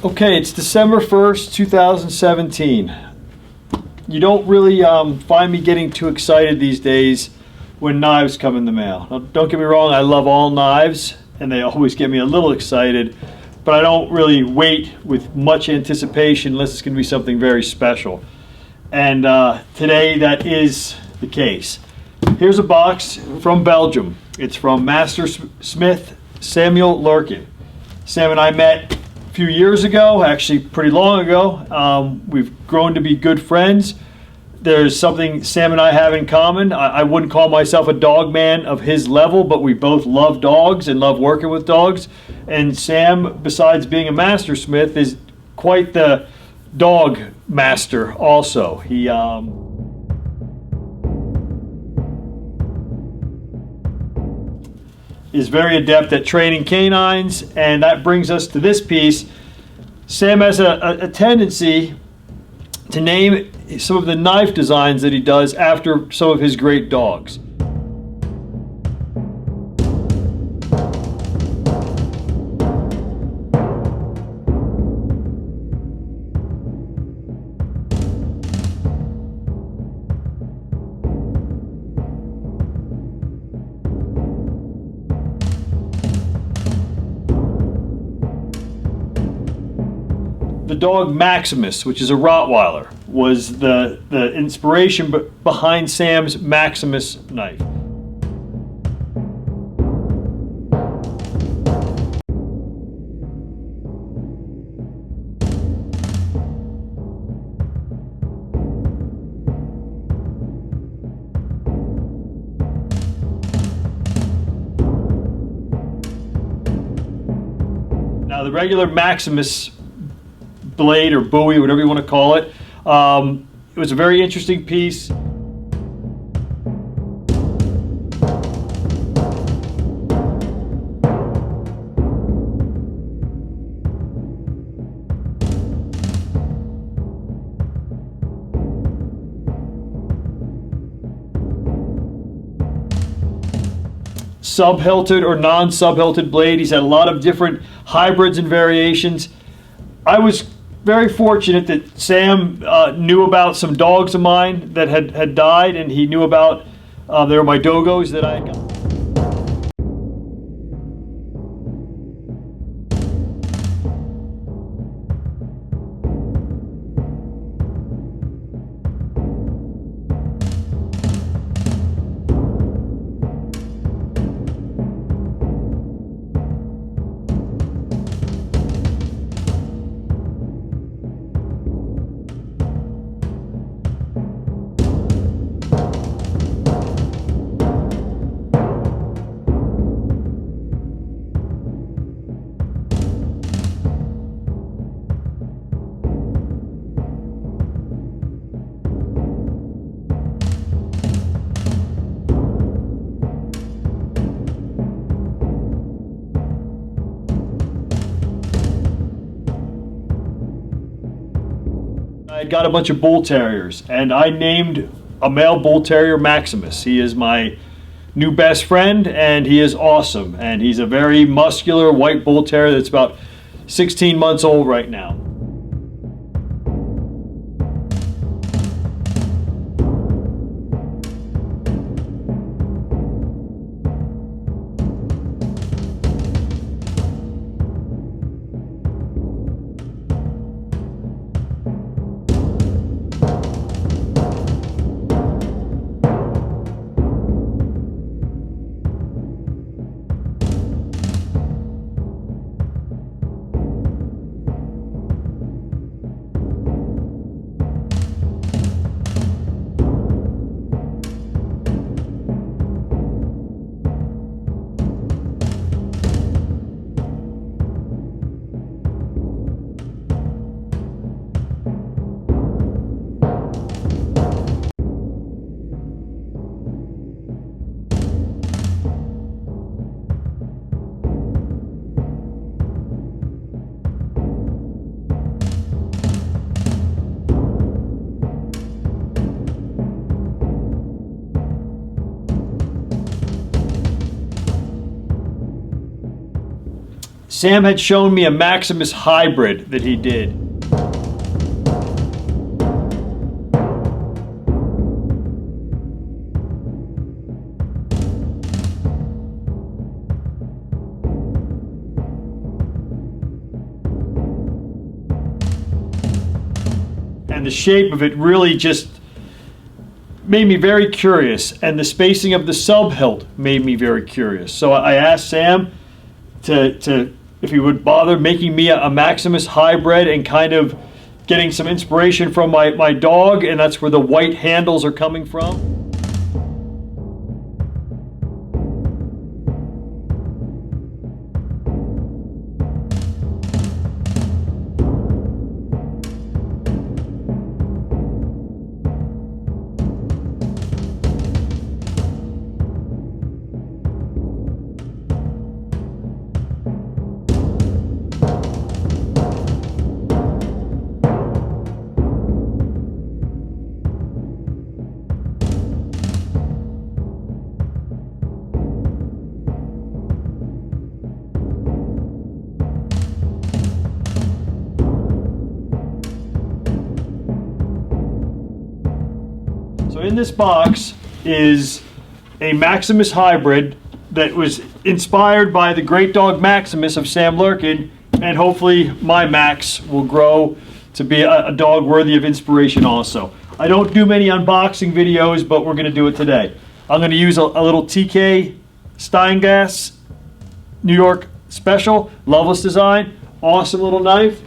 Okay, it's December 1st, 2017. You don't really find me getting too excited these days when knives come in the mail. Now, don't get me wrong, I love all knives and they always get me a little excited, but I don't really wait with much anticipation unless it's going to be something very special. And today that is the case. Here's a box from Belgium. It's from Master Smith Samuel Lurquin. Sam and I met a few years ago, actually pretty long ago. We've grown to be good friends. There's something Sam and I have in common. I wouldn't call myself a dog man of his level, but we both love dogs and love working with dogs. And Sam, besides being a master smith, is quite the dog master also. He is very adept at training canines, and that brings us to this piece. Sam has a tendency to name some of the knife designs that he does after some of his great dogs. The dog Maximus, which is a Rottweiler, was the inspiration behind Sam's Maximus knife. Now, the regular Maximus blade or buoy, whatever you want to call it. It was a very interesting piece. Sub-hilted or non-sub-hilted blade. He's had a lot of different hybrids and variations. I was very fortunate that Sam knew about some dogs of mine that had died, and he knew about, they were my dogos that I got. I got a bunch of Bull Terriers, and I named a male Bull Terrier Maximus. He is my new best friend, and he is awesome. And he's a very muscular white Bull Terrier that's about 16 months old right now. Sam had shown me a Maximus hybrid that he did. And the shape of it really just made me very curious, and the spacing of the sub hilt made me very curious. So I asked Sam to if he would bother making me a Maximus hybrid and kind of getting some inspiration from my dog, and that's where the white handles are coming from. So in this box is a Maximus hybrid that was inspired by the great dog Maximus of Sam Larkin, and hopefully my Max will grow to be a dog worthy of inspiration also. I don't do many unboxing videos, but we're going to do it today. I'm going to use a little TK Steingas New York Special, Loveless design, awesome little knife.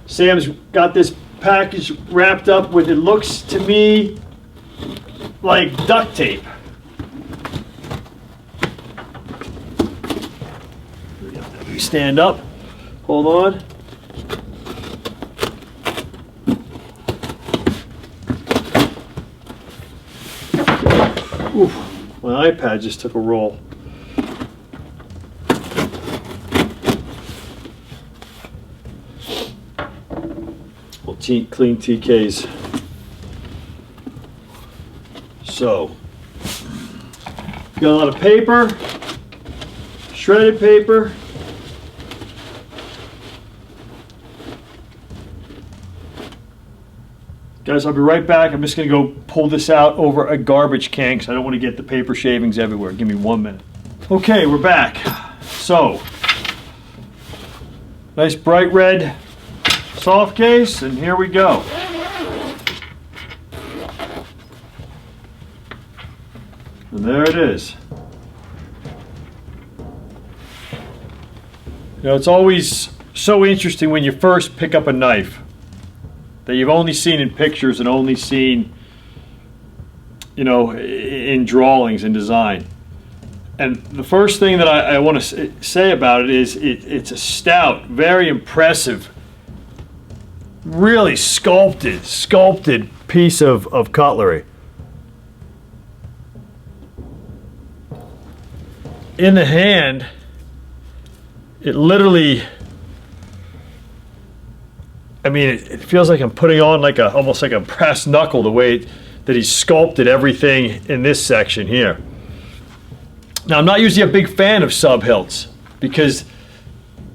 Sam's got this package wrapped up with, it looks to me like duct tape. Stand up. Hold on. Oof, my iPad just took a roll. Well, clean TKs. So, got a lot of paper, shredded paper. Guys, I'll be right back. I'm just going to go pull this out over a garbage can because I don't want to get the paper shavings everywhere. Give me 1 minute. Okay, we're back. So, nice bright red soft case, and here we go. And there it is. You know, it's always so interesting when you first pick up a knife that you've only seen in pictures and only seen, you know, in drawings and design. And the first thing that I want to say about it is it's a stout, very impressive, really sculpted piece of cutlery. In the hand, it literally, I mean, it feels like I'm putting on like almost like a brass knuckle, the way that he sculpted everything in this section here. Now, I'm not usually a big fan of sub hilts because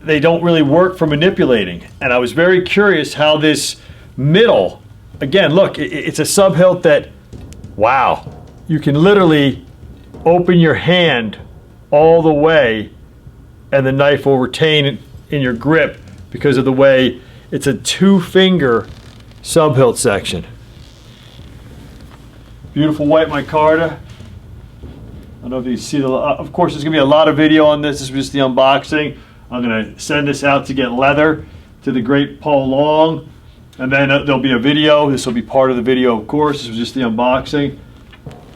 they don't really work for manipulating. And I was very curious how this middle, again, look, it's a sub hilt that, wow, you can literally open your hand all the way and the knife will retain in your grip because of the way it's a 2-finger sub hilt section. Beautiful white micarta. I don't know if you see of course there's gonna be a lot of video on this. This was just the unboxing. I'm gonna send this out to get leather to the great Paul Long, and then there'll be a video. This will be part of the video, of course. This was just the unboxing.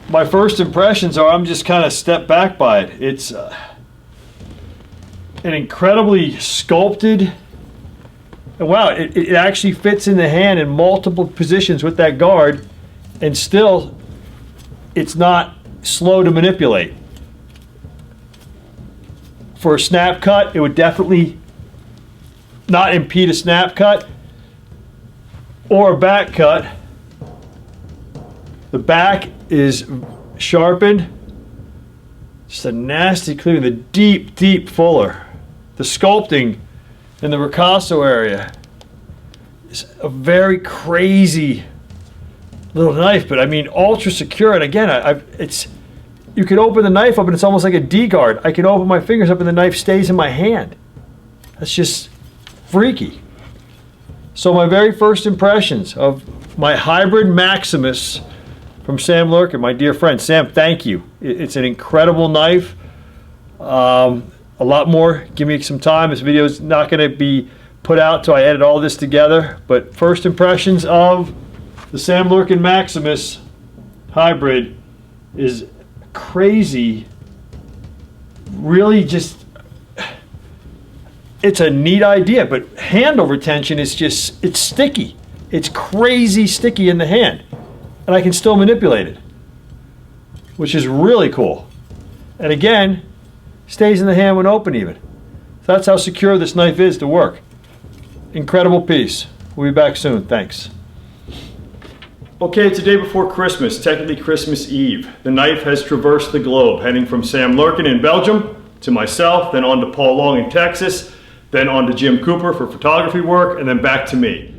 My first impressions are I'm just kind of stepped back by it. It's an incredibly sculpted, and wow, it actually fits in the hand in multiple positions with that guard, and still it's not slow to manipulate. For a snap cut, it would definitely not impede a snap cut or a back cut. The back is sharpened. Just a nasty cleaving, the deep fuller. the sculpting in the ricasso area is a very crazy little knife, but I mean ultra secure. And again, you can open the knife up and it's almost like a D guard. I can open my fingers up and the knife stays in my hand. That's just freaky. So my very first impressions of my hybrid Maximus from Sam Larkin, my dear friend. Sam, thank you. It's an incredible knife. A lot more. Give me some time. This video is not going to be put out till I edit all this together. But first impressions of the Sam Larkin Maximus hybrid is crazy. Really just, it's a neat idea, but handle retention is just, it's sticky. It's crazy sticky in the hand. And I can still manipulate it, which is really cool. And again, stays in the hand when open even. So that's how secure this knife is to work. Incredible piece. We'll be back soon. Thanks. Okay, it's the day before Christmas, technically Christmas Eve. The knife has traversed the globe, heading from Sam Larkin in Belgium to myself, then on to Paul Long in Texas, then on to Jim Cooper for photography work, and then back to me.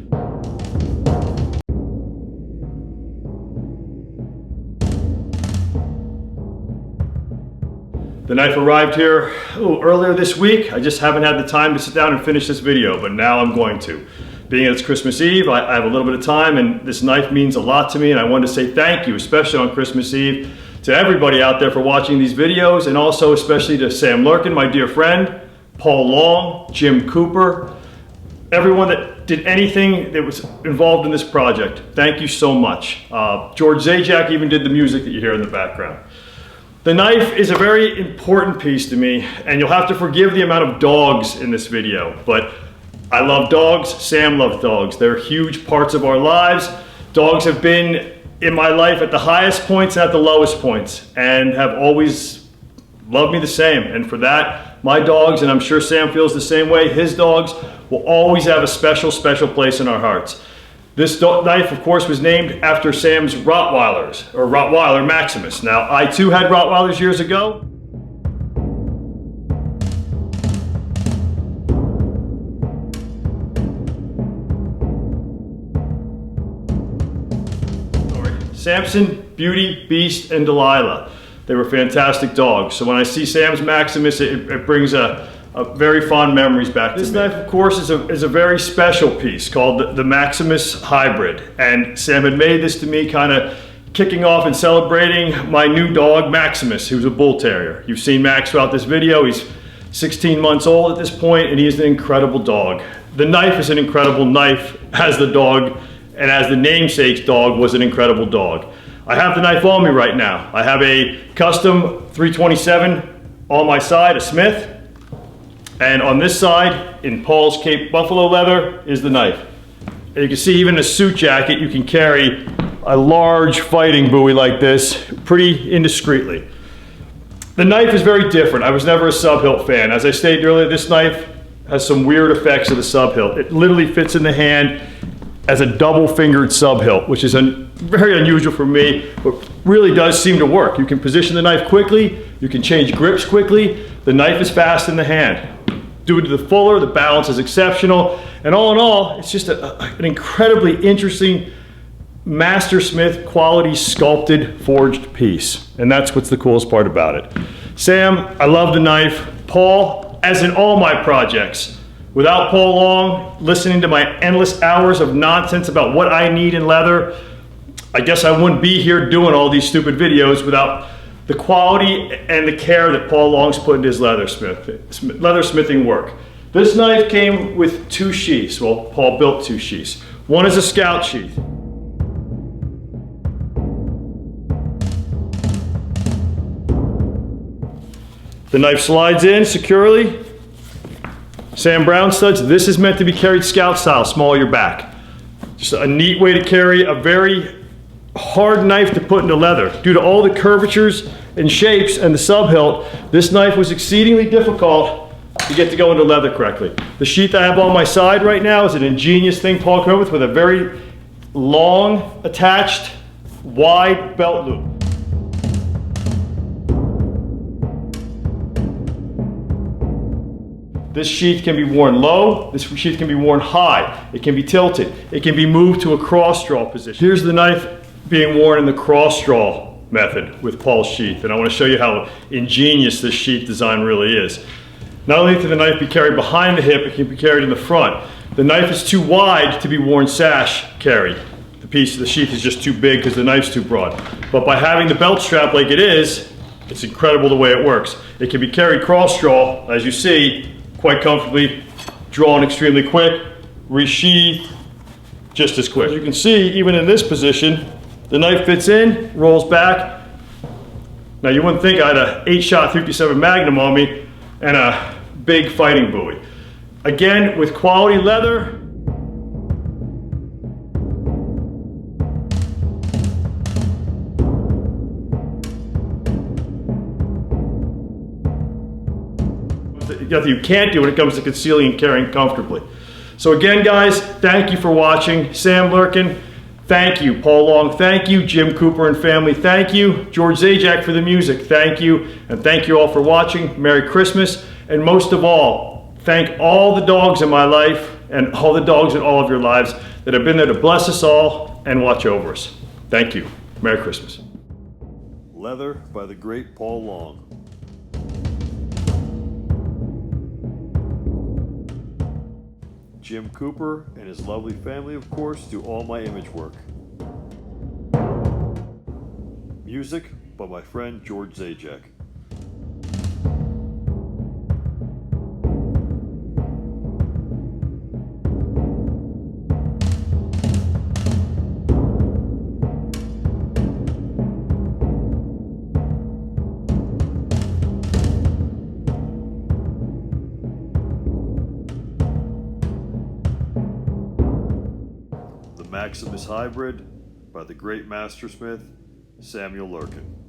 The knife arrived here a little earlier this week. I just haven't had the time to sit down and finish this video, but now I'm going to. Being that it's Christmas Eve, I have a little bit of time, and this knife means a lot to me, and I wanted to say thank you, especially on Christmas Eve, to everybody out there for watching these videos, and also especially to Sam Larkin, my dear friend, Paul Long, Jim Cooper, everyone that did anything that was involved in this project. Thank you so much. George Zajac even did the music that you hear in the background. The knife is a very important piece to me, and you'll have to forgive the amount of dogs in this video, but I love dogs. Sam loves dogs. They're huge parts of our lives. Dogs have been in my life at the highest points and at the lowest points, and have always loved me the same. And for that, my dogs, and I'm sure Sam feels the same way, his dogs will always have a special, special place in our hearts. This knife, of course, was named after Sam's Rottweilers, or Rottweiler Maximus. Now, I too had Rottweilers years ago. Samson, Beauty, Beast, and Delilah. They were fantastic dogs. So when I see Sam's Maximus, it brings a very fond memories back to me. This knife, of course, is a very special piece called the Maximus Hybrid. And Sam had made this to me kind of kicking off and celebrating my new dog, Maximus, who's a Bull Terrier. You've seen Max throughout this video. He's 16 months old at this point, and he is an incredible dog. The knife is an incredible knife, as the dog and as the namesake's dog was an incredible dog. I have the knife on me right now. I have a custom 327 on my side, a Smith. And on this side, in Paul's Cape Buffalo leather, is the knife. And you can see even in a suit jacket, you can carry a large fighting buoy like this pretty indiscreetly. The knife is very different. I was never a sub-hilt fan. As I stated earlier, this knife has some weird effects of the sub-hilt. It literally fits in the hand as a double-fingered sub-hilt, which is very unusual for me, but really does seem to work. You can position the knife quickly, you can change grips quickly, the knife is fast in the hand. Do it to the fuller, the balance is exceptional, and all in all, it's just an incredibly interesting Master Smith quality sculpted, forged piece. And that's what's the coolest part about it. Sam, I love the knife. Paul, as in all my projects, without Paul Long listening to my endless hours of nonsense about what I need in leather, I guess I wouldn't be here doing all these stupid videos without the quality and the care that Paul Long's put into his leathersmithing work. This knife came with two sheaths. Well, Paul built two sheaths. One is a scout sheath. The knife slides in securely. Sam Brown studs. This is meant to be carried scout style, small your back. Just a neat way to carry a very hard knife to put into leather. Due to all the curvatures and shapes and the sub-hilt, this knife was exceedingly difficult to get to go into leather correctly. The sheath I have on my side right now is an ingenious thing Paul came up with a very long, attached, wide belt loop. This sheath can be worn low, this sheath can be worn high, it can be tilted, it can be moved to a cross draw position. Here's the knife being worn in the cross draw method with Paul's sheath, and I want to show you how ingenious this sheath design really is. Not only can the knife be carried behind the hip, it can be carried in the front. The knife is too wide to be worn sash carry. The sheath is just too big because the knife's too broad. But by having the belt strap like it is, it's incredible the way it works. It can be carried cross draw, as you see, quite comfortably, drawn extremely quick, resheath just as quick. As you can see, even in this position, the knife fits in, rolls back. Now you wouldn't think I had a 8-shot 57 Magnum on me and a big fighting buoy. Again, with quality leather. Nothing you can't do when it comes to concealing and carrying comfortably. So again, guys, thank you for watching. Sam Larkin, thank you. Paul Long, thank you. Jim Cooper and family, thank you. George Zajac for the music, thank you. And thank you all for watching. Merry Christmas. And most of all, thank all the dogs in my life and all the dogs in all of your lives that have been there to bless us all and watch over us. Thank you. Merry Christmas. Leather by the great Paul Long. Jim Cooper and his lovely family, of course, do all my image work. Music by my friend George Zajac. Maximus Hybrid by the great Master Smith Samuel Lurquin.